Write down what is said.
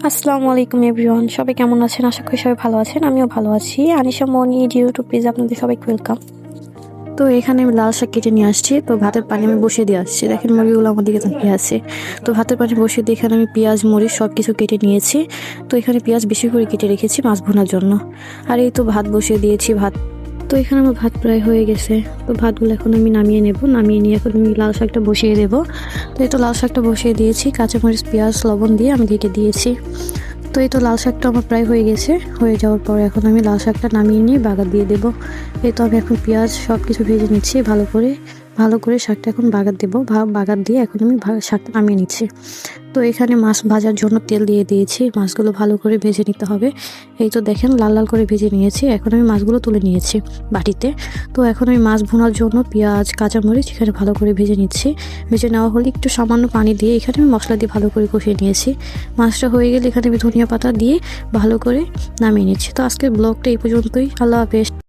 আসসালামু আলাইকুম এভরিওয়ান, সবাই কেমন আছেন? আশা করি সবাই ভালো আছেন। আমিও ভালো আছি। আনিশা মনি ইউটিউব পেজে আপনাদের সবাইকে ওয়েলকাম। তো এখানে আমি লাল শাক কেটে নিয়ে আসছি। তো ভাতের পানি আমি বসিয়ে দিয়ে আসছি। দেখেন মুরগিগুলো আমার দিকে তাকিয়ে আছে। তো ভাতের পানি বসিয়ে দিয়ে এখানে আমি পেঁয়াজ মরিচ সব কিছু কেটে নিয়েছি। তো এখানে পেঁয়াজ বেশি করে কেটে রেখেছি মাছ ভুনার জন্য। আর এই তো ভাত বসিয়ে দিয়েছি। তো এখানে আমার ভাত প্রায় হয়ে গেছে। তো ভাতগুলো এখন আমি নামিয়ে নেব। নামিয়ে নিয়ে এখন আমি লাল শাকটা বসিয়ে দেবো। তো এই তো লাল শাকটা বসিয়ে দিয়েছি। কাঁচামরিচ পেঁয়াজ লবণ দিয়ে আমি ঢেকে দিয়েছি। তো এই তো লাল শাকটা আমার প্রায় হয়ে গেছে। হয়ে যাওয়ার পর এখন আমি লাল শাকটা নামিয়ে নিয়ে বাগার দিয়ে দেব। এই তো আমি এখন পেঁয়াজ সব কিছু ভেজে নিচ্ছি ভালো করে শাকটা এখন বাগার দেবো। বাগার দিয়ে এখন আমি শাকটা নামিয়ে নিচ্ছি। তো এখানে মাছ ভাজার জন্য তেল দিয়ে দিয়েছি। মাছগুলো ভালো করে ভেজে নিতে হবে। এই তো দেখেন লাল লাল করে ভেজে নিয়েছি। এখন আমি মাছগুলো তুলে নিয়েছি বাটিতে। তো এখন আমি মাছ ভুনার জন্য পেঁয়াজ কাঁচামরিচ এখানে ভালো করে ভেজে নিচ্ছি। ভেজে নেওয়া হলে একটু সামান্য পানি দিয়ে এখানে আমি মশলা দিয়ে ভালো করে কষিয়ে নিয়েছি। মাছটা হয়ে গেলে এখানে আমি ধনিয়া পাতা দিয়ে ভালো করে নামিয়ে নিচ্ছি। তো আজকের ব্লগটা এই পর্যন্তই। আল্লাহ হাফেজ।